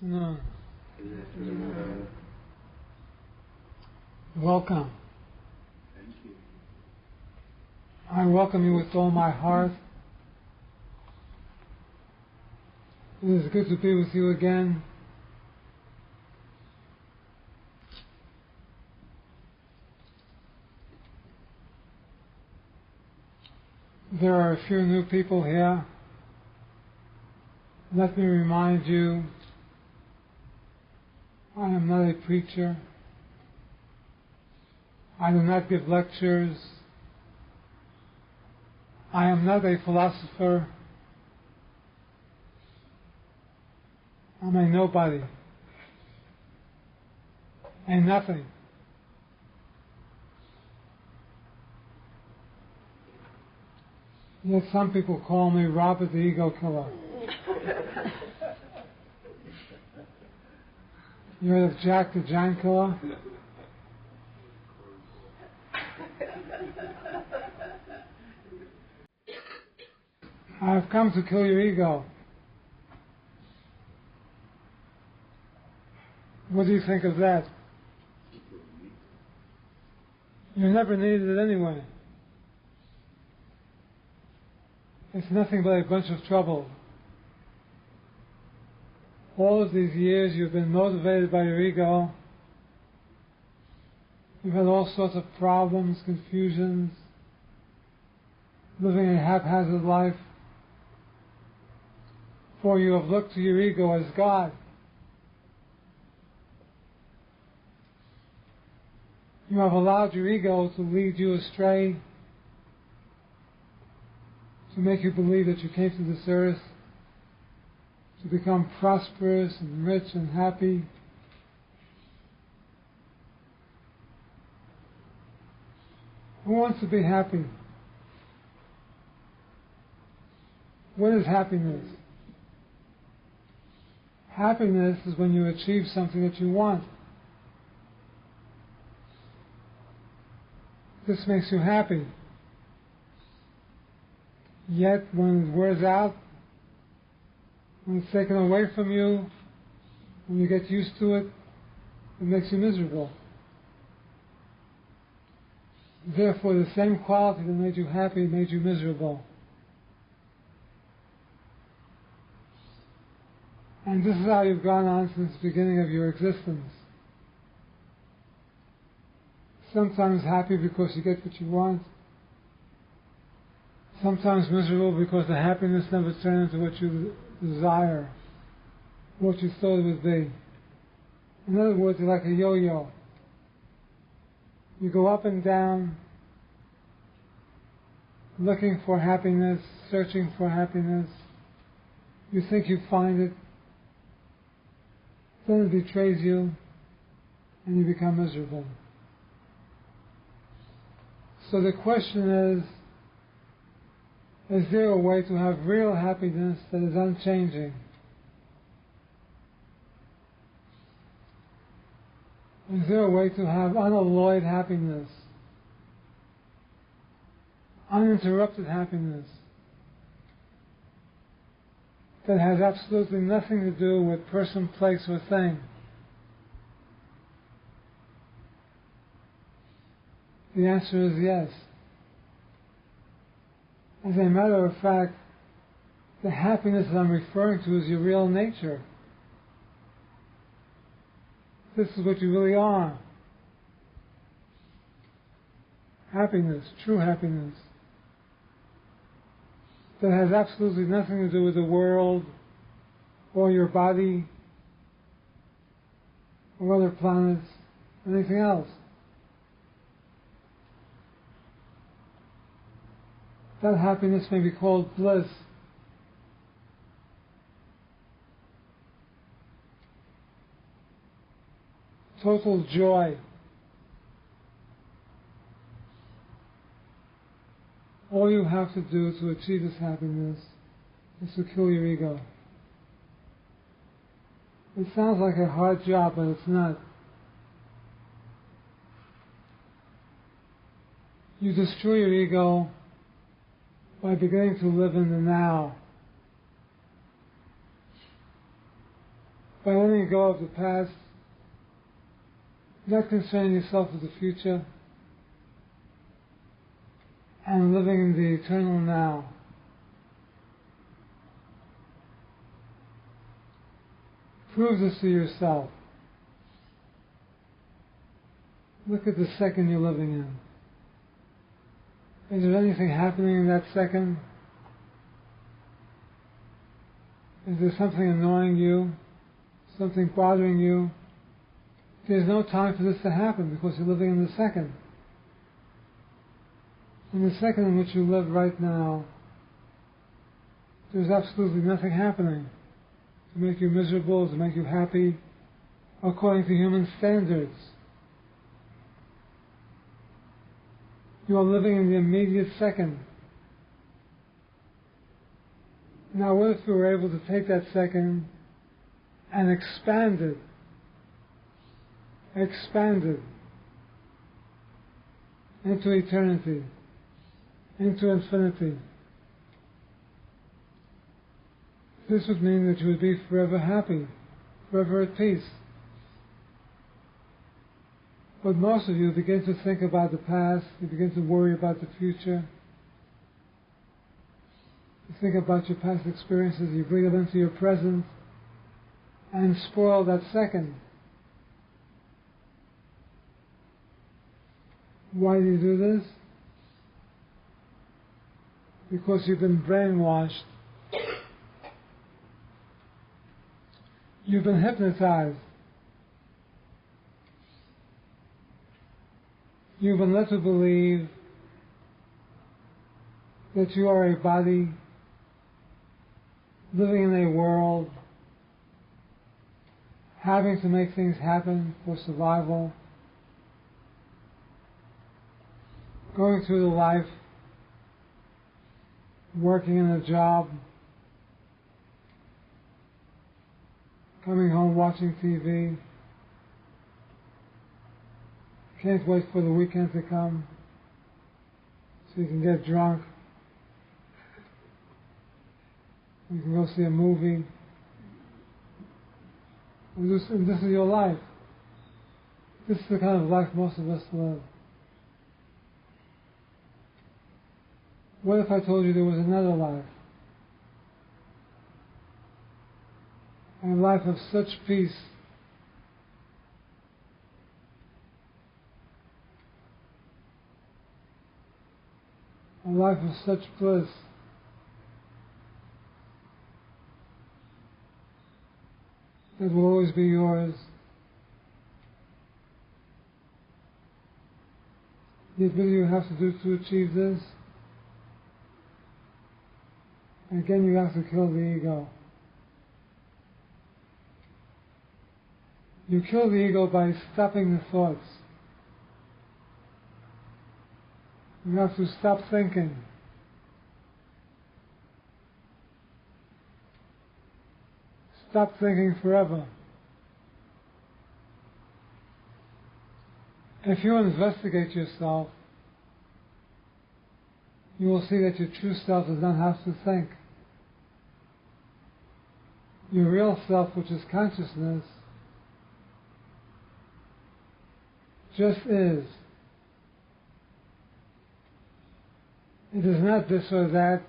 No. Welcome. Thank you. I welcome you with all my heart. It is good to be with you again. There are a few new people here. Let me remind you, I am not a preacher. I do not give lectures. I am not a philosopher. I'm a nobody. A nothing. Yet some people call me Robert the Ego Killer. You heard of Jack the Giant Killer? I have come to kill your ego. What do you think of that? You never needed it anyway. It's nothing but a bunch of trouble. All of these years you've been motivated by your ego. You've had all sorts of problems, confusions, living a haphazard life. For you have looked to your ego as God. You have allowed your ego to lead you astray, to make you believe that you came to this earth to become prosperous and rich and happy. Who wants to be happy? What is happiness? Happiness is when you achieve something that you want. This makes you happy. Yet when it wears out, when it's taken away from you, when you get used to it, it makes you miserable. Therefore, the same quality that made you happy made you miserable. And this is how you've gone on since the beginning of your existence. Sometimes happy because you get what you want. Sometimes miserable because the happiness never turned into what you desire, what you thought it would be. In other words, you're like a yo-yo. You go up and down, looking for happiness, searching for happiness. You think you find it, then it betrays you, and you become miserable. So the question is there a way to have real happiness that is unchanging? Is there a way to have unalloyed happiness? Uninterrupted happiness that has absolutely nothing to do with person, place, or thing? The answer is yes. As a matter of fact, the happiness that I'm referring to is your real nature. This is what you really are. Happiness, true happiness, that has absolutely nothing to do with the world, or your body, or other planets, anything else. That happiness may be called bliss. Total joy. All you have to do to achieve this happiness is to kill your ego. It sounds like a hard job, but it's not. You destroy your ego by beginning to live in the now. by letting go of the past, not concerning yourself with the future, and living in the eternal now. Prove this to yourself. Look at the second you're living in. Is there anything happening in that second? Is there something annoying you? Something bothering you? There's no time for this to happen because you're living in the second. In the second in which you live right now, there's absolutely nothing happening to make you miserable, to make you happy, according to human standards. You are living in the immediate second. Now what if we were able to take that second and expand it into eternity, into infinity? This would mean that you would be forever happy, forever at peace. But most of you begin to think about the past, you begin to worry about the future. You think about your past experiences, you bring them into your present, and spoil that second. Why do you do this? Because you've been brainwashed. You've been hypnotized. You've been led to believe that you are a body living in a world, having to make things happen for survival, going through the life, working in a job, coming home watching TV. Can't wait for the weekend to come so you can get drunk. You can go see a movie. And this is your life. This is the kind of life most of us live. What if I told you there was another life? A life of such peace, a life of such bliss, that will always be yours. Yet what do you have to do to achieve this? Again, you have to kill the ego. You kill the ego by stopping the thoughts. You have to stop thinking. Stop thinking forever. If you investigate yourself, you will see that your true self does not have to think. Your real self, which is consciousness, just is. It is not this or that.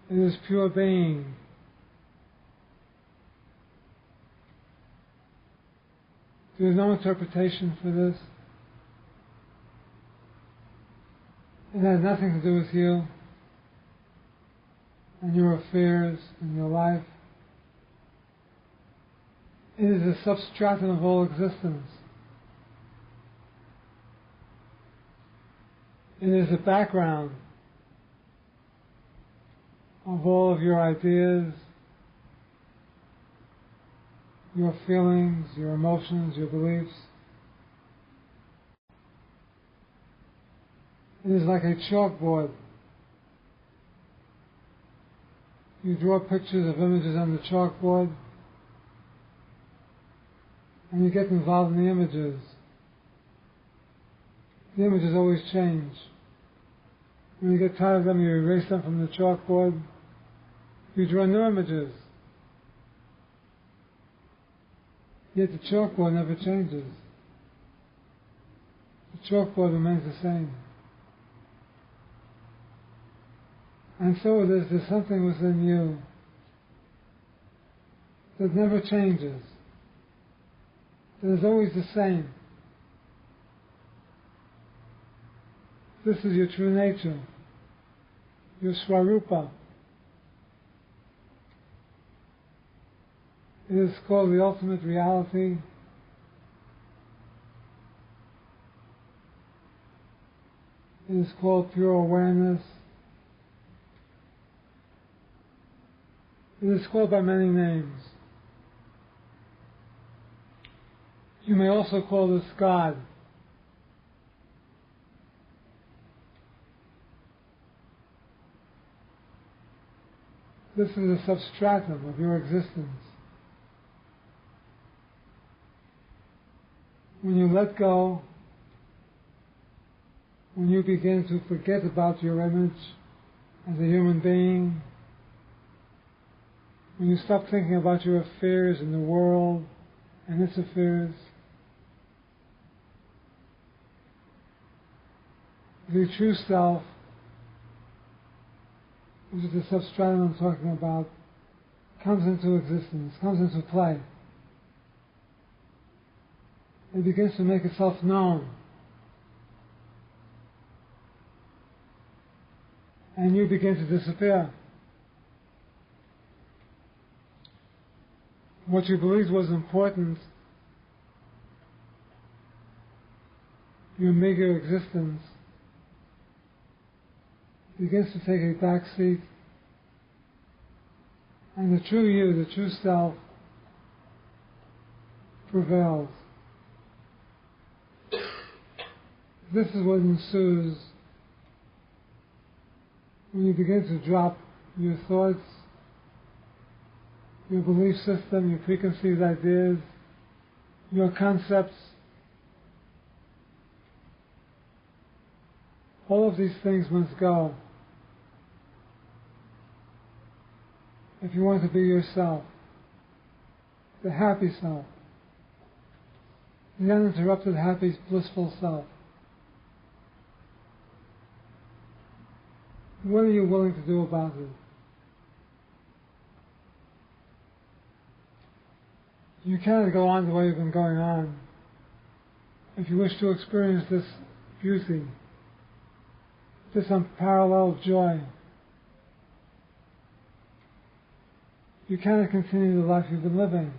It is pure being. There is no interpretation for this. It has nothing to do with you and your affairs and your life. It is the substratum of all existence. It is the background of all of your ideas, your feelings, your emotions, your beliefs. It is like a chalkboard. You draw pictures of images on the chalkboard, and you get involved in the images. The images always change. When you get tired of them, you erase them from the chalkboard, You draw new images. Yet the chalkboard never changes. The chalkboard remains the same. And so it is, there's something within you that never changes, that is always the same. This is your true nature, your swarupa. It is called the ultimate reality. It is called pure awareness. It is called by many names. You may also call this God. This is the substratum of your existence. When you let go, when you begin to forget about your image as a human being, when you stop thinking about your affairs in the world and its affairs, the true self, which is the substratum I'm talking about, comes into existence, comes into play. It begins to make itself known. And you begin to disappear. What you believed was important, your meager existence, begins to take a back seat, and the true you, the true self, prevails. This is what ensues when you begin to drop your thoughts, your belief system, your preconceived ideas, your concepts. All of these things must go if you want to be yourself, the happy self, the uninterrupted, happy, blissful self. What are you willing to do about it? You cannot go on the way you've been going on. If you wish to experience this beauty, this unparalleled joy, you cannot continue the life you've been living.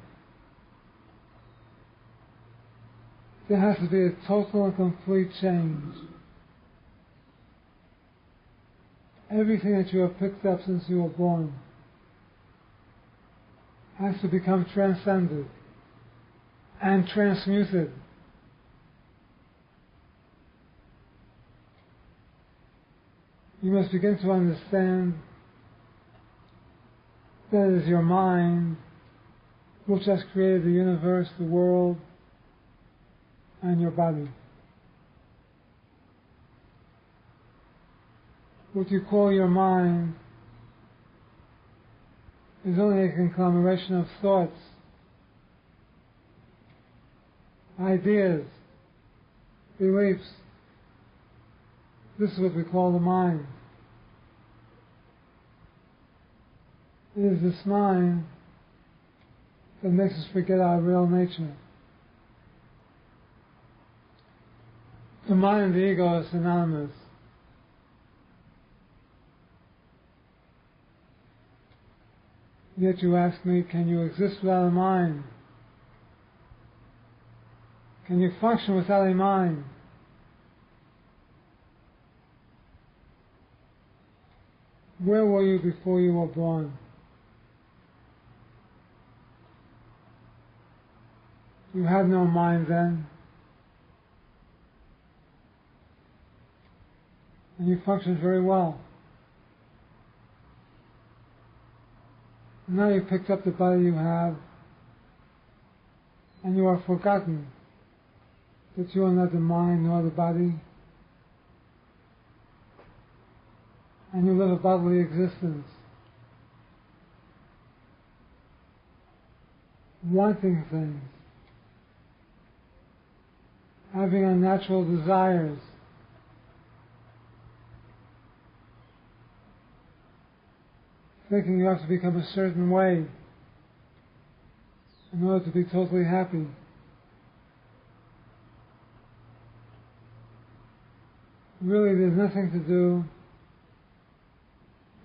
There has to be a total and complete change. Everything that you have picked up since you were born has to become transcended and transmuted. You must begin to understand that it is your mind which has created the universe, the world, and your body. What you call your mind is only a conglomeration of thoughts, ideas, beliefs. This is what we call the mind. It is this mind that makes us forget our real nature. The mind and the ego are synonymous. Yet you ask me, can you exist without a mind? Can you function without a mind? Where were you before you were born? You had no mind then. And you functioned very well. Now you've picked up the body you have, and you are forgotten that you are not the mind nor the body, and you live a bodily existence. wanting things, having unnatural desires, thinking you have to become a certain way in order to be totally happy. Really, there's nothing to do,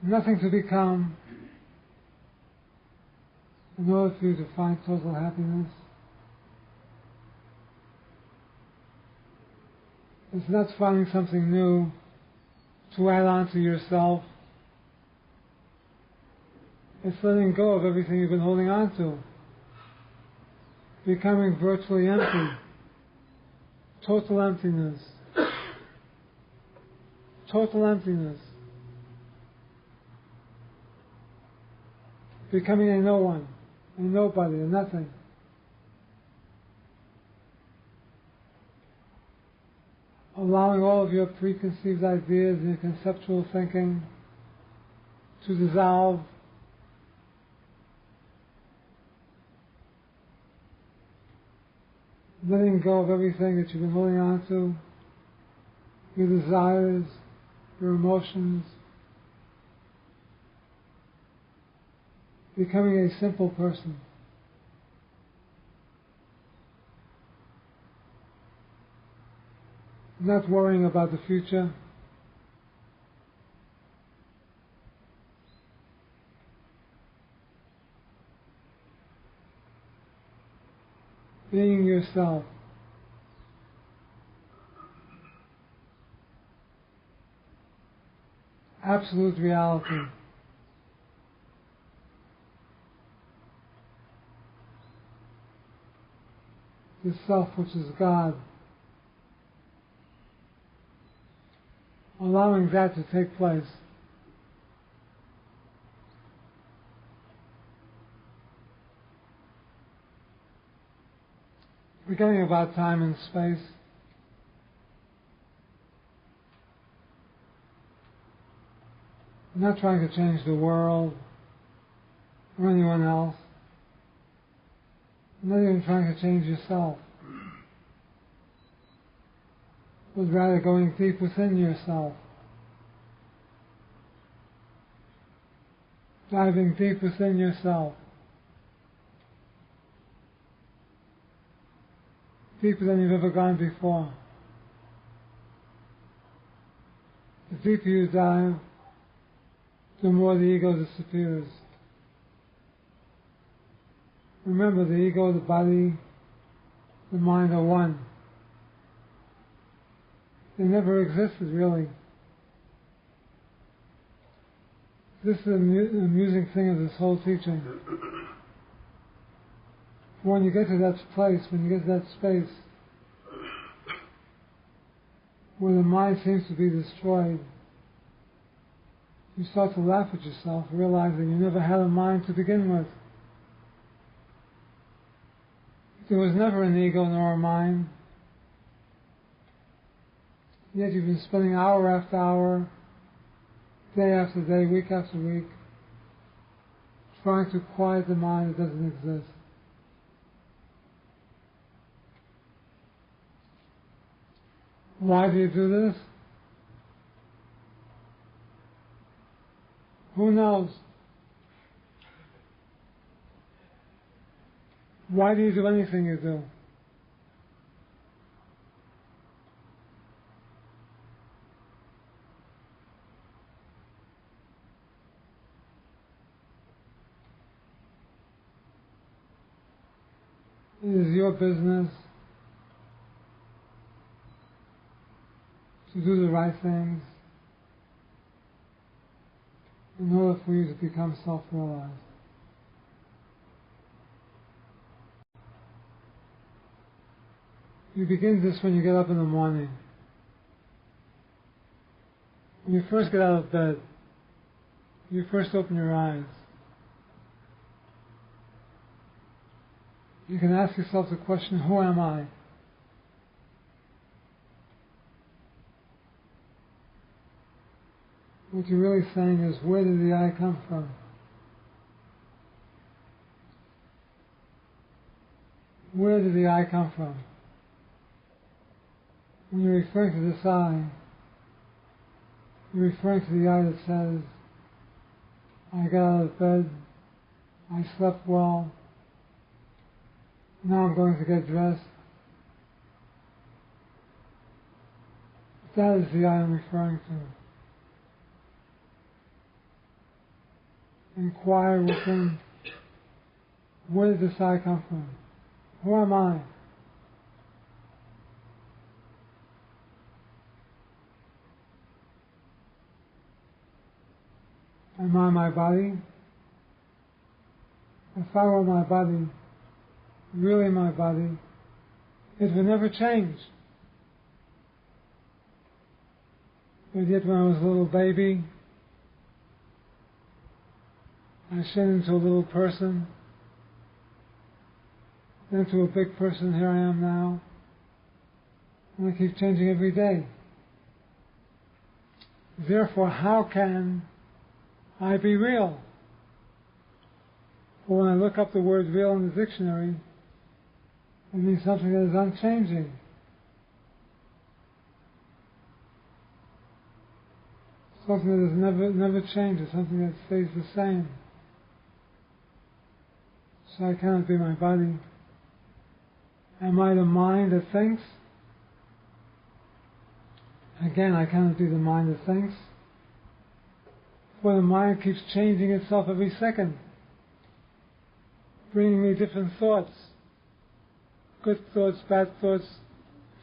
nothing to become in order for you to find total happiness. It's not finding something new to add on to yourself. It's letting go of everything you've been holding on to. Becoming virtually empty. Total emptiness. Total emptiness. Becoming a no one, a nobody, a nothing. Allowing all of your preconceived ideas and your conceptual thinking to dissolve. Letting go of everything that you've been holding on to, your desires, your emotions. Becoming a simple person. Not worrying about the future. Being yourself. Absolute reality. The self which is God. Allowing that to take place. Forgetting about time and space. Not trying to change the world or anyone else. Not even trying to change yourself. But rather going deep within yourself. Diving deep within yourself. Deeper than you've ever gone before. The deeper you dive, the more the ego disappears. Remember, the ego, the body, the mind are one. They never existed, really. This is an amusing thing of this whole teaching. When you get to that place, when you get to that space, where the mind seems to be destroyed, you start to laugh at yourself, realizing you never had a mind to begin with. There was never an ego nor a mind. Yet you've been spending hour after hour, day after day, week after week, trying to quiet the mind that doesn't exist. Why do you do this? Who knows? Why do you do anything you do? It is your business to do the right things in order for you to become self-realized. You begin this when you get up in the morning. When you first get out of bed, you first open your eyes. You can ask yourself the question, who am I? What you're really saying is, where did the I come from? Where did the I come from? When you're referring to this I, you're referring to the I that says, I got out of bed, I slept well, now I'm going to get dressed. That is the I I'm referring to. Inquire within, where did this I come from? Who am I? Am I my body? If I were my body, really my body, it would never change. But yet when I was a little baby, I shed into a little person, then to a big person, here I am now, and I keep changing every day. Therefore, how can I be real? Well, when I look up the word real in the dictionary, it means something that is unchanging. Something that is never changes, something that stays the same. So I cannot be my body. Am I the mind that thinks? Again, I cannot be the mind that thinks. For the mind keeps changing itself every second, bringing me different thoughts. Good thoughts, bad thoughts,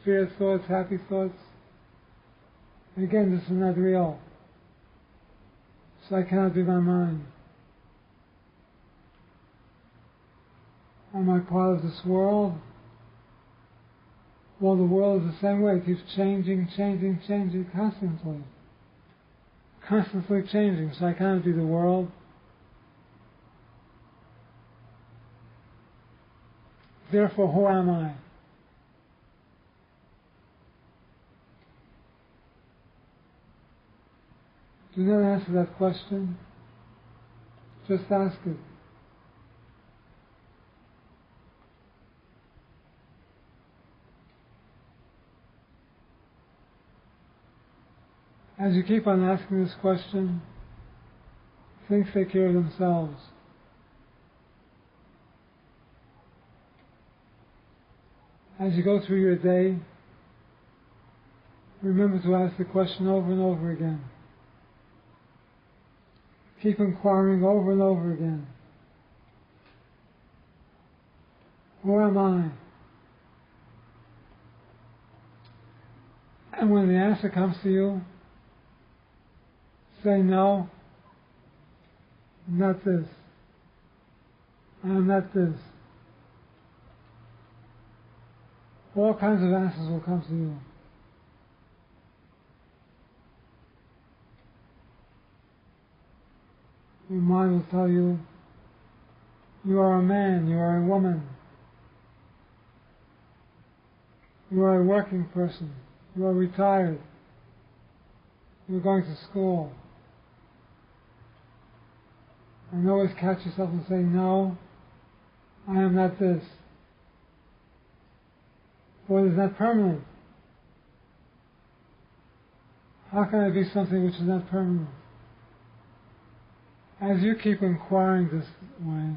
fear thoughts, happy thoughts. Again, this is not real. So I cannot be my mind. Am I part of this world? Well, the world is the same way. It keeps changing constantly. Constantly changing, so I cannot be the world. Therefore, who am I? Do not answer that question. Just ask it. As you keep on asking this question, things take care of themselves. As you go through your day, remember to ask the question over and over again. Keep inquiring over and over again. Who am I? And when the answer comes to you, say no, not this. I am not this. All kinds of answers will come to you. Your mind will tell you, you are a man, you are a woman, you are a working person, you are retired, you are going to school. And always catch yourself and say, no, I am not this. For it is not permanent. How can I be something which is not permanent? As you keep inquiring this way,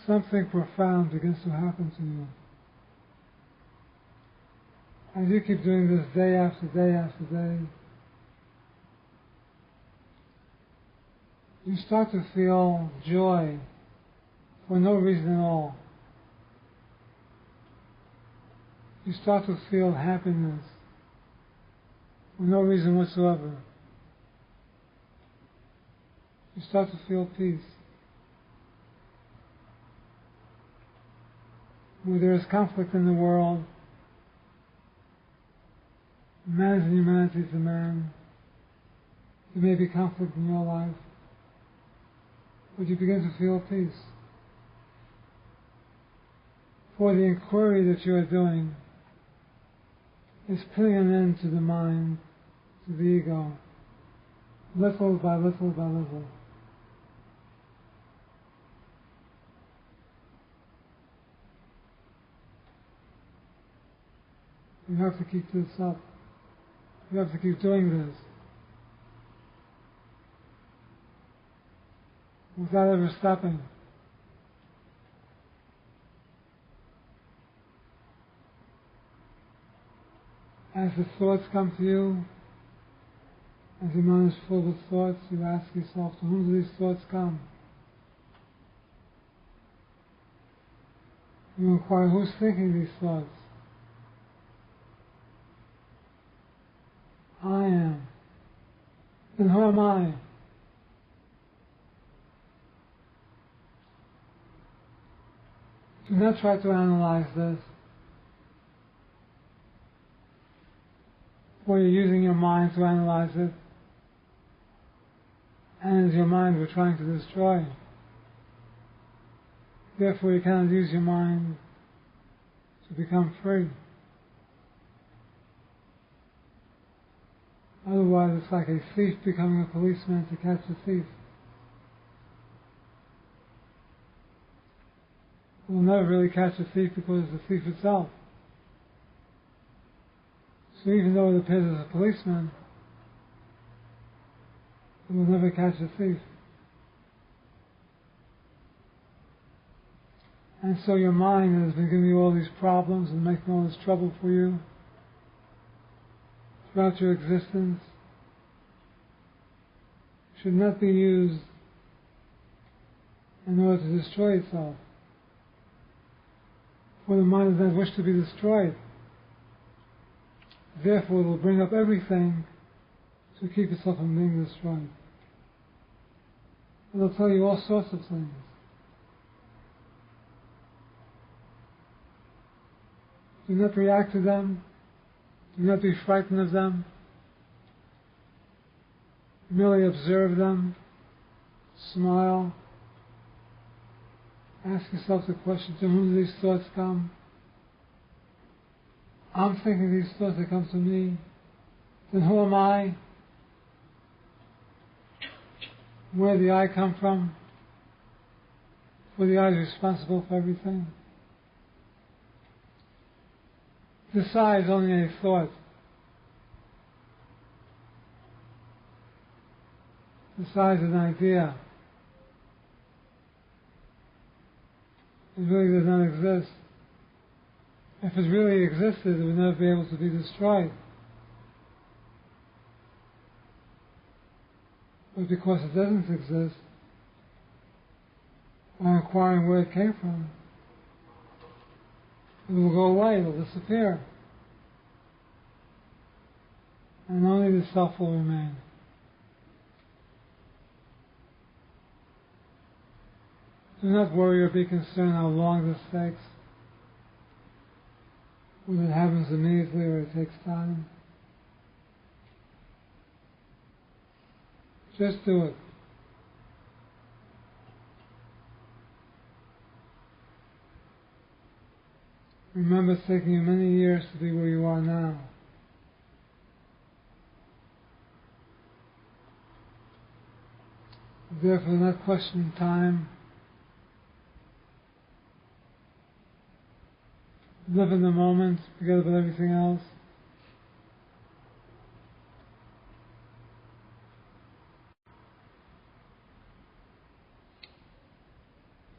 something profound begins to happen to you. As you keep doing this day after day after day, you start to feel joy for no reason at all. You start to feel happiness for no reason whatsoever. You start to feel peace. Where there is conflict in the world, man and humanity to man, there may be conflict in your life, but you begin to feel peace. For the inquiry that you are doing is putting an end to the mind, to the ego, little by little by little. You have to keep this up. You have to keep doing this. Without ever stopping. As the thoughts come to you, as your mind is full with thoughts, you ask yourself, to whom do these thoughts come? You inquire, who's thinking these thoughts? I am. Then who am I? Do not try to analyze this. Or you're using your mind to analyze it, and your mind we're trying to destroy. Therefore you cannot use your mind to become free. Otherwise it's like a thief becoming a policeman to catch a thief. We'll never really catch a thief because it's the thief itself. So even though it appears as a policeman, it will never catch a thief. And so your mind has been giving you all these problems and making all this trouble for you throughout your existence. Should not be used in order to destroy itself. For the mind does not wish to be destroyed. Therefore it will bring up everything to keep itself from being destroyed. It'll tell you all sorts of things. Do not react to them. Do not be frightened of them. Merely observe them. Smile. Ask yourself the question, to whom do these thoughts come? I'm thinking these thoughts that come to me. Then who am I? Where did the I come from? For the I is responsible for everything. This I is only a thought. This I is an idea. It really does not exist. If it really existed, it would never be able to be destroyed. But because it doesn't exist, by inquiring where it came from, it will go away, it will disappear. And only the self will remain. Do not worry or be concerned how long this takes. Whether it happens immediately or it takes time. Just do it. Remember, it's taken you many years to be where you are now. Therefore, do not question time. Live in the moment, forget about everything else.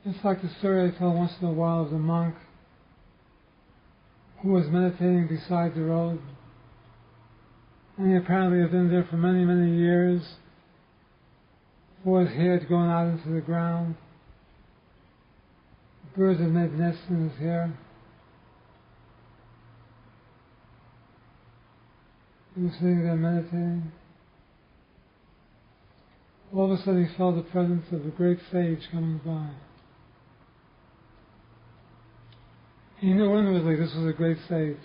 Just like the story I tell once in a while of the monk who was meditating beside the road. And he apparently had been there for many, many years before his hair had gone out into the ground. Birds had made nests in his hair. He was sitting there meditating. All of a sudden he felt the presence of a great sage coming by. He knew inwardly this was a great sage.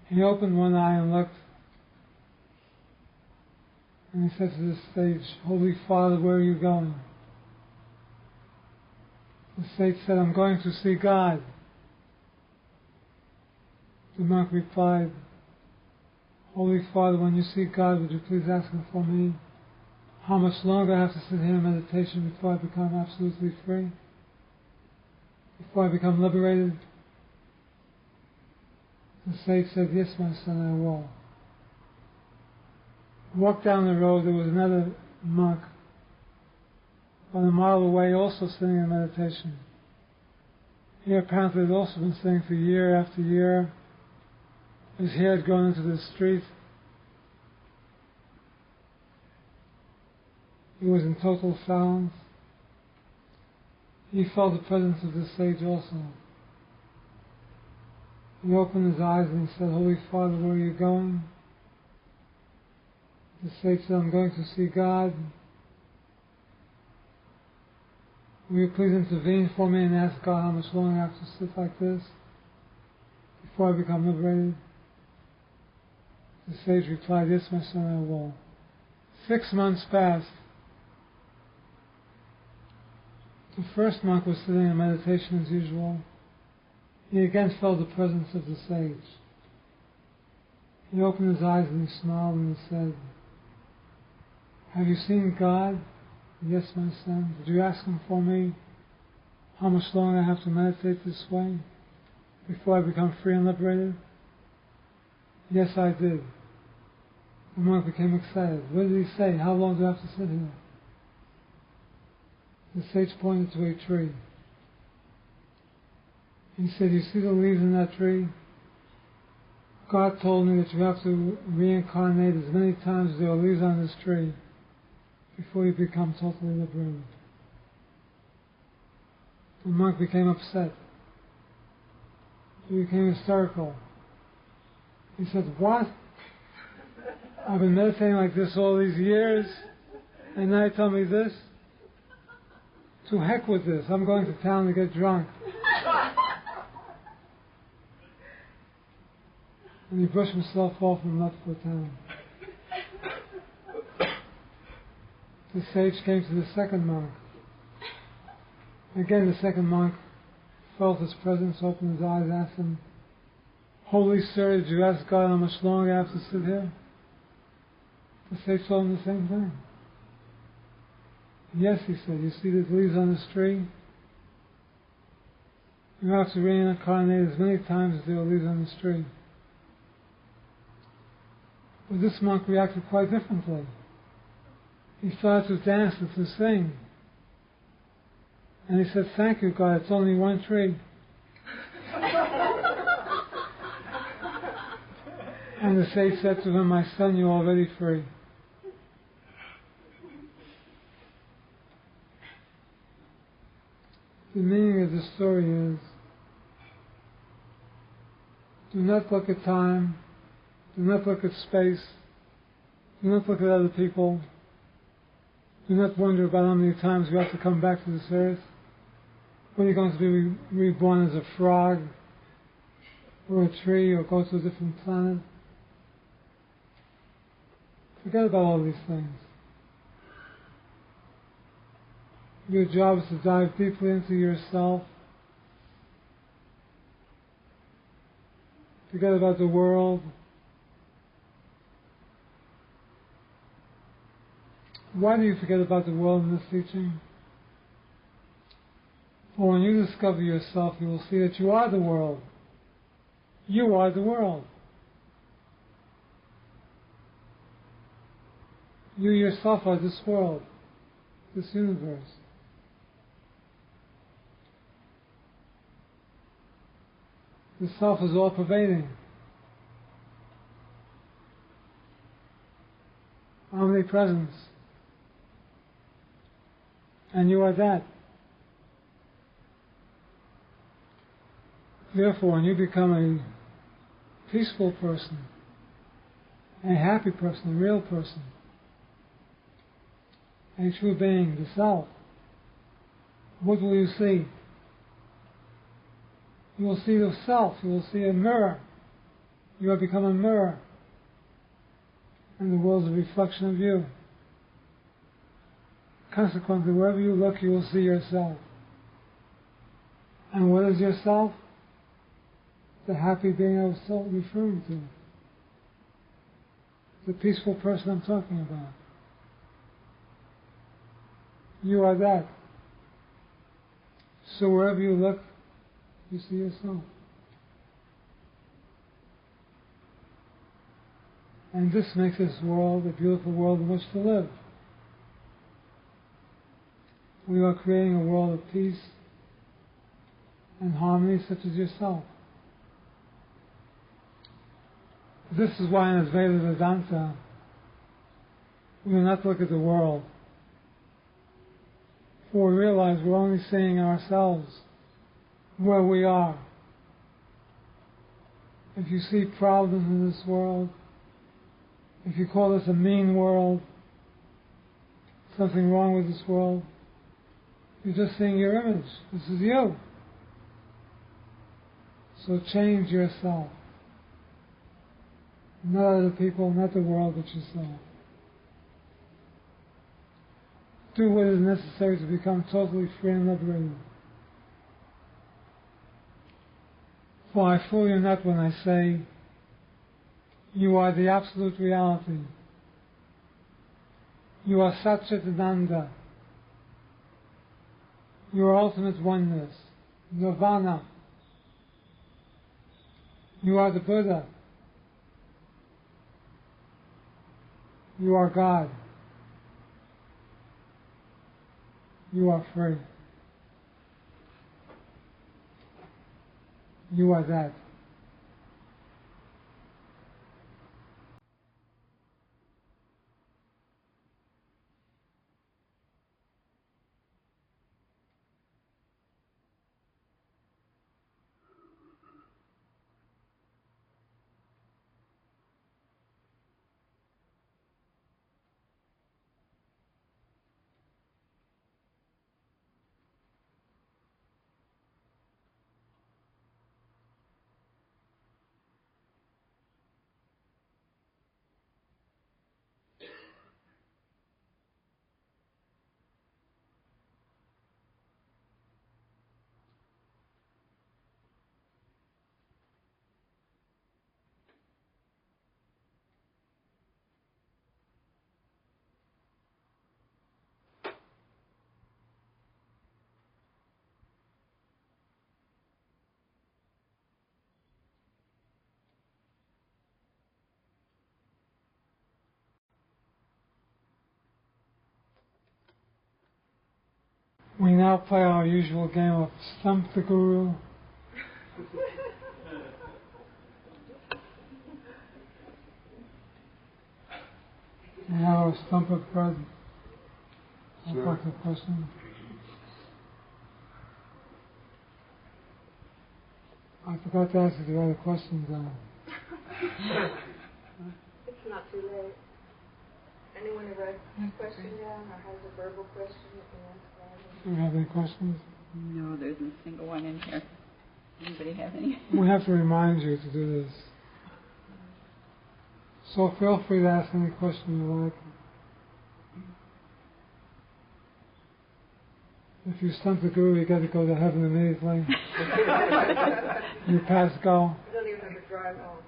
He opened one eye and looked, and he said to the sage, "Holy Father, where are you going?" The sage said, "I'm going to see God." The monk replied, "Holy Father, when you see God, would you please ask Him for me? How much longer I have to sit here in meditation before I become absolutely free? Before I become liberated?" The sage said, "Yes, my son, I will." Walked down the road, there was another monk about a mile away, also sitting in meditation. He apparently had also been sitting for year after year. His hair had gone into the street. He was in total silence. He felt the presence of the sage also. He opened his eyes and he said, "Holy Father, where are you going?" The sage said, "I'm going to see God. Will you please intervene for me and ask God how much longer I have to sit like this before I become liberated?" The sage replied, "Yes, my son, I will." 6 months passed. The first monk was sitting in meditation as usual. He again felt the presence of the sage. He opened his eyes and he smiled and he said, "Have you seen God?" "Yes, my son." "Did you ask him for me how much longer I have to meditate this way before I become free and liberated?" "Yes, I did." The monk became excited. "What did he say? How long do I have to sit here?" The sage pointed to a tree. He said, "You see the leaves in that tree? God told me that you have to reincarnate as many times as there are leaves on this tree before you become totally liberated." The monk became upset. He became hysterical. He said, "What? I've been meditating like this all these years, and now you tell me this? To heck with this. I'm going to town to get drunk." And he brushed himself off and left for town. The sage came to the second monk. Again, the second monk felt his presence, opened his eyes, asked him, "Holy sir, did you ask God how much longer I have to sit here?" The sage told him the same thing. "Yes," he said, "you see these leaves on this tree? You have to reincarnate as many times as there are leaves on this tree." But this monk reacted quite differently. He started to dance and to sing. And he said, "Thank you, God, it's only one tree." And the sage said to him, "My son, you're already free." The meaning of the story is, do not look at time, do not look at space, do not look at other people, do not wonder about how many times you have to come back to this earth. When you're going to be reborn as a frog, or a tree, or go to a different planet. Forget about all these things. Your job is to dive deeply into yourself. Forget about the world. Why do you forget about the world in this teaching? For when you discover yourself, you will see that you are the world. You are the world. You yourself are this world, this universe. The self is all-pervading, omnipresence, and you are that. Therefore, when you become a peaceful person, a happy person, a real person, a true being, the self, what will you see? You will see the self, you will see a mirror. You have become a mirror, and the world is a reflection of you. Consequently, wherever you look, you will see yourself. And what is yourself? The happy being I was referring to. The peaceful person I'm talking about. You are that. So wherever you look, you see yourself. And this makes this world a beautiful world in which to live. We are creating a world of peace and harmony such as yourself. This is why in Advaita Vedanta we do not look at the world, for we realize we're only seeing ourselves where we are. If you see problems in this world, if you call this a mean world, something wrong with this world, you're just seeing your image. This is you. So change yourself. Not other people, not the world, but yourself. Do what is necessary to become totally free and liberated. For I fool you not when I say, you are the absolute reality. You are Satchitananda. You are ultimate oneness. Nirvana. You are the Buddha. You are God. You are free. You are that. We now play our usual game of Stump the Guru. We have our stump of bread. I'll talk the question. I forgot to ask if there are other questions. It's not too late. Anyone have a question down or has a verbal question that they want to ask? Do you have any questions? No, there isn't a single one in here. Anybody have any? We have to remind you to do this. So feel free to ask any question you like. If you stump the Guru, you got to go to heaven immediately. You pass go. You don't even have to drive home.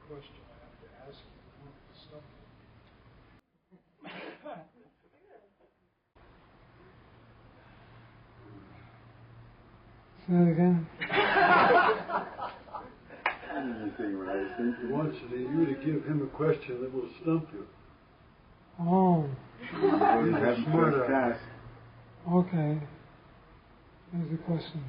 Question I have to ask you to stump Say that again. anything when I was thinking. He wants you to give him a question that will stump you. Oh. He's smart ass. Okay. There's the question.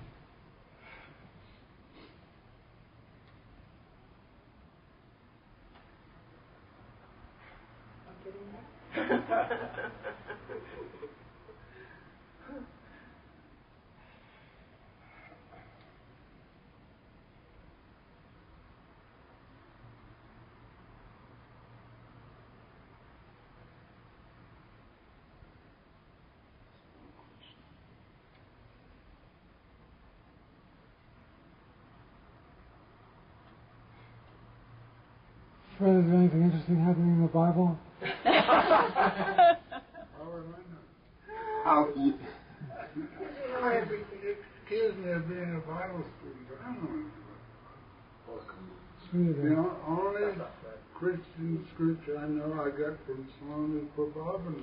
Fred, is there anything interesting happening in the Bible? How he accused me of being a Bible student, but I don't know anything about Bible. Sure The only Christian scripture I know I got from Swami Prabhupada,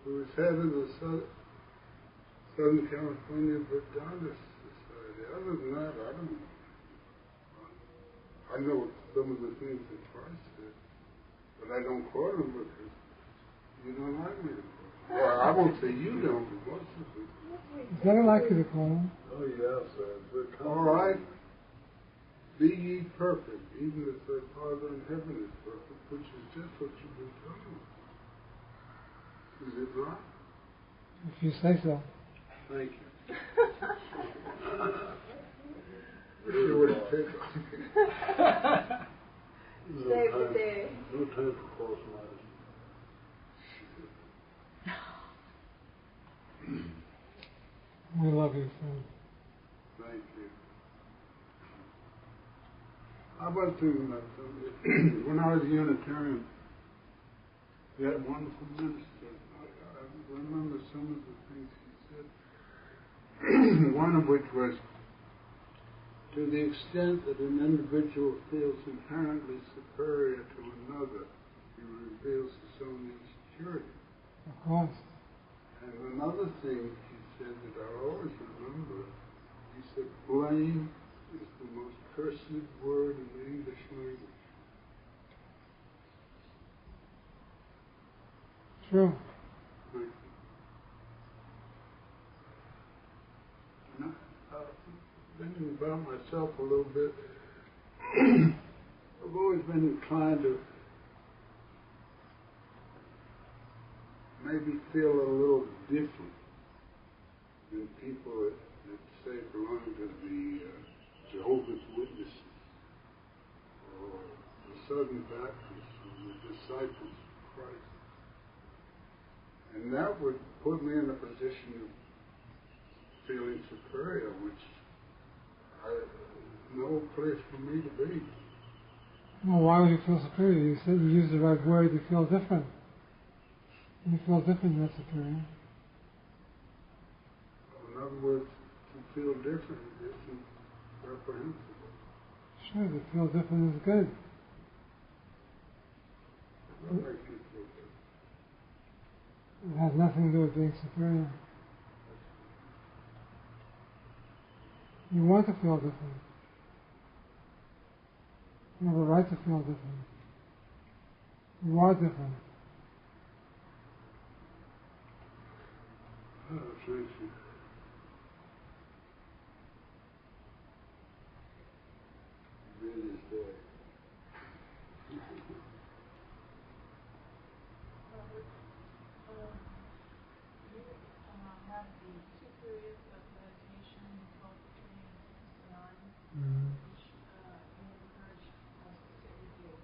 who was head of the Southern California Vedanta Society. Other than that, I don't know. I know some of the things that Christ said, but I don't quote them because you don't like me to quote them. Well, I won't say you don't, but most of them. I don't like you to call him. Oh, yes, sir. All right. Be ye perfect, even as thy Father in heaven is perfect, which is just what you've been told. Is it not? If you say so. Thank you. You would have taken Save the day. No time for false modesty. We love you, friend. Thank you. I was thinking about something. When I was a Unitarian, we had a wonderful minister. I remember some of the things he said. One of which was, to the extent that an individual feels inherently superior to another, he reveals his own insecurity. Of course. And another thing he said that I always remember, he said, blame is the most cursed word in the English language. True. Thank you. And thinking about myself a little bit, I've always been inclined to maybe feel a little different than people that say belong to the Jehovah's Witnesses or the Southern Baptists or the Disciples of Christ. And that would put me in a position of feeling superior, which no place for me to be. Well, why would you feel superior? You said you used the right word to feel different. When you feel different, you're superior. In other words, to feel different isn't reprehensible. Sure, to feel different is good. What makes you feel different? It has nothing to do with being superior. You want to feel different. You have a right to feel different. You are different. Oh, thank you. Really is there. Have the 2 periods of meditation, focusing and on, which you encourage us to sit with you.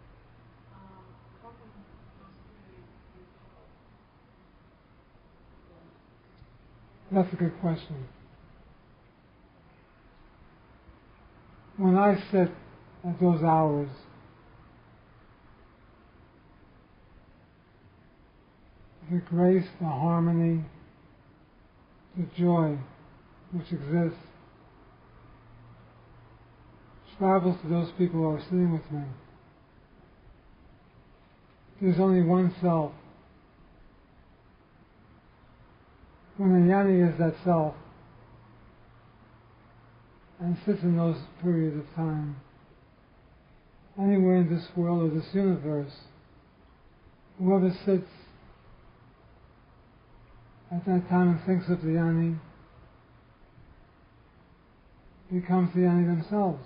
How can those periods be followed? That's a good question. When I sit at those hours, the grace, the harmony, the joy which exists travels to those people who are sitting with me. There's only one self. When a jnani is that self and sits in those periods of time, anywhere in this world or this universe, whoever sits at that time and thinks of the jnani becomes the jnani themselves.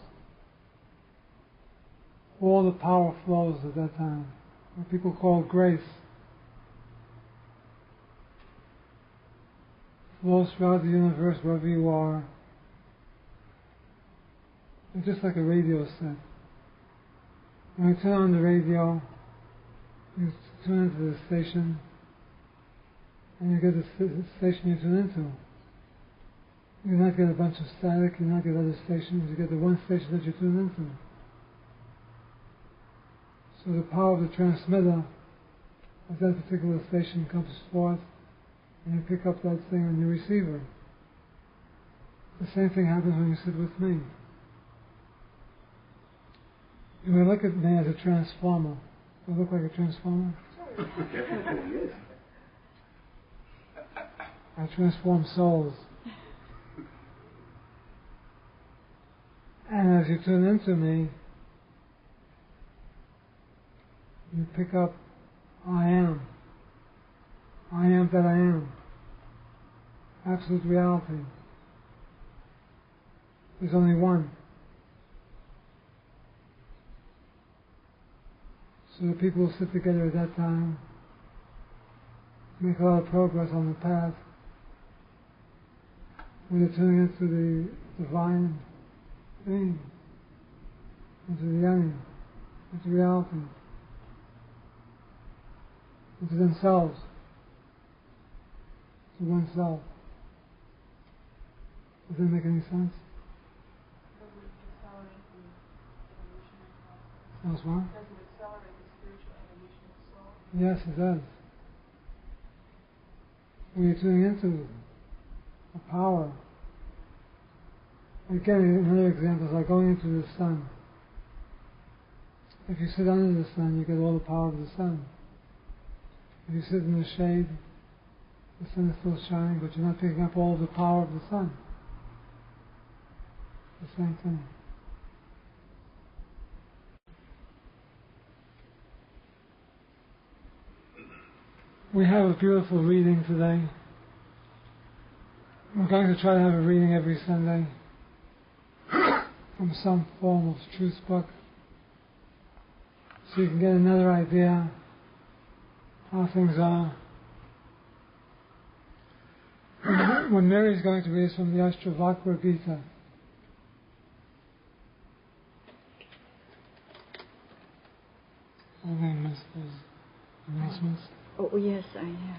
All the power flows at that time, what people call grace. Flows throughout the universe wherever you are. It's just like a radio set. When you turn on the radio, you tune into the station, and you get the station you tune into. You not get a bunch of static, you not get other stations, you get the one station that you tune into. So the power of the transmitter of that particular station comes forth, and you pick up that thing on your receiver. The same thing happens when you sit with me. You may look at me as a transformer. Do I look like a transformer? I transform souls. And as you tune into me, you pick up, I am. I am that I am. Absolute reality. There's only one. So the people who sit together at that time make a lot of progress on the path. When they're tuning into the divine being, into the yearning, into reality, into themselves, to oneself. Does that make any sense? Does it accelerate the evolutionary process? That's what? Does it accelerate the spiritual evolution of soul? Yes, it does. When you're tuning into a power, again, another example is like going into the sun. If you sit under the sun, you get all the power of the sun. If you sit in the shade, the sun is still shining, but you're not picking up all of the power of the sun. The same thing. We have a beautiful reading today. We're going to try to have a reading every Sunday from some form of truth book, so you can get another idea how things are. When Mary's going to read is from the Ashtavakra Gita. Have I missed those announcements? Oh, yes, I have.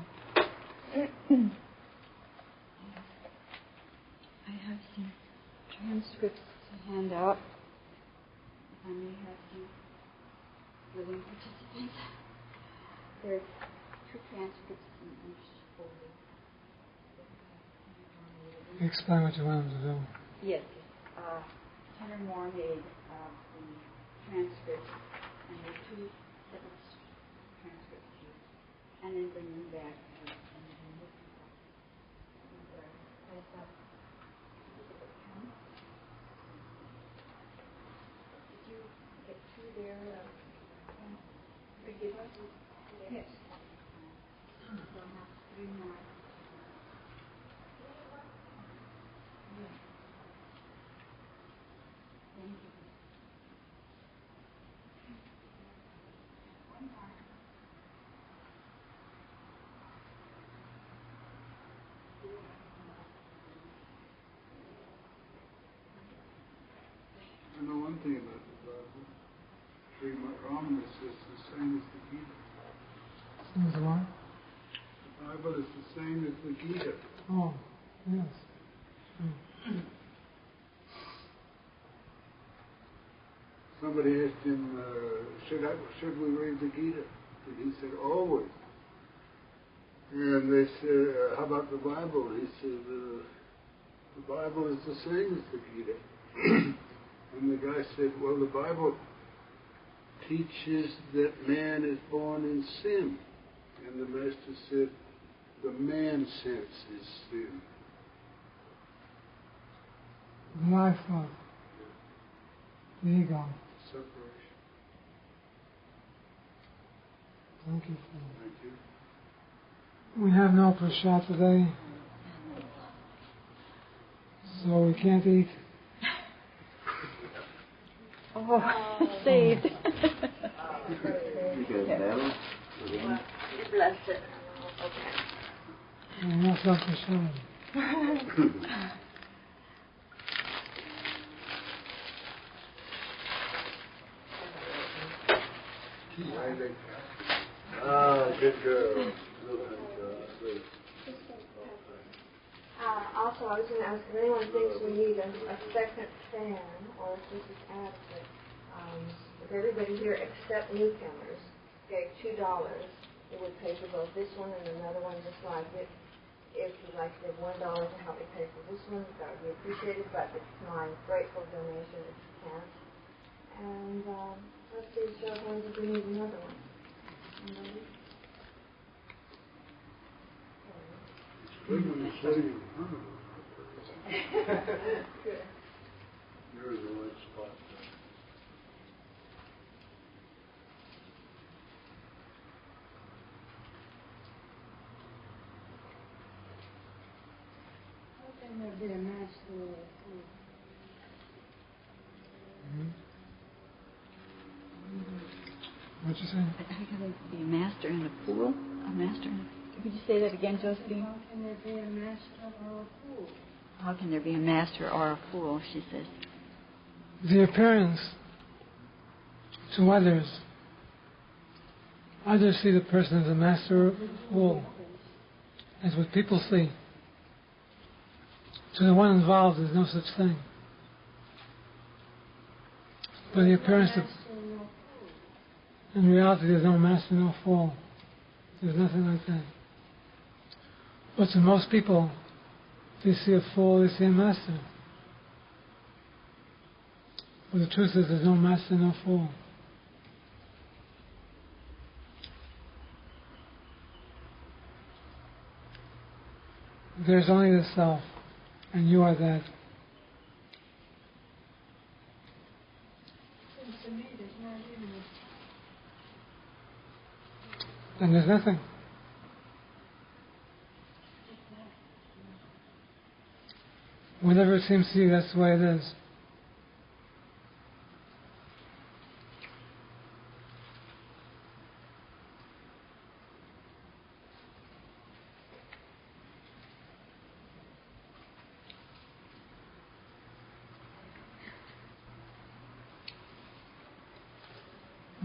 I have some transcripts to hand out. If I may have some willing participants. There are two transcripts in each folder. Explain what you want them to do. Yes. 10 or more made of the transcripts, and there are two separate transcripts here. And then bring them back and then look at that. Did you get through there? Forgive us? Yes. So I have 3 more. Thank you. One more. I know one thing about the Bible. Srimad Ramanuja is the same as the Gita. Same as what? The Bible is the same as the Gita. Oh, yes. Somebody asked him, should we read the Gita? And he said, always. And they said, how about the Bible? He said, the Bible is the same as the Gita. And the guy said, well, the Bible teaches that man is born in sin. And the Master said, the man sense is sin. The I thought. The ego. Separation. Thank you. Thank you. We have no prasad today, so we can't eat. Oh, saved. You blessed it. Okay. And no self-prasad. Good girl. Also, I was going to ask if anyone thinks we need a second fan, or if this is adequate. If everybody here except newcomers gave $2, it would pay for both this one and another one just like it. If you'd like to give $1 to help me pay for this one, that would be appreciated, but it's my grateful donation if you can't. And let's see, show of hands if we need another one. Somebody? Good when you're sitting in front of us. Good. You're the right spot. How can there be a master or a fool? What'd you say? How can there be a master in a pool? A master in a... Could you say that again, Josephine? How can there be a master or a fool? How can there be a master or a fool, she says. The appearance to others. Others see the person as a master or a fool. That's what people see. To the one involved, there's no such thing. But the appearance of... In reality, there's no master, no fool. There's nothing like that. But to most people, they see a fool, they see a master. But the truth is, there's no master, no fool. There's only the self, and you are that. Seems to me there's not even a... Then there's nothing. Whatever it seems to you, that's the way it is.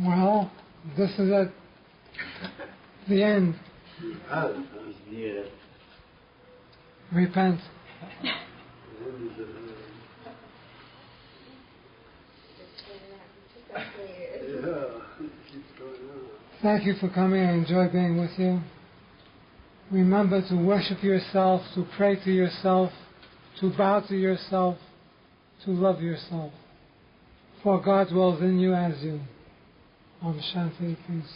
Well, this is at the end. Repent. Thank you for coming. I enjoy being with you. Remember to worship yourself, to pray to yourself, to bow to yourself, to love yourself. For God dwells in you as you. Om Shanti, peace.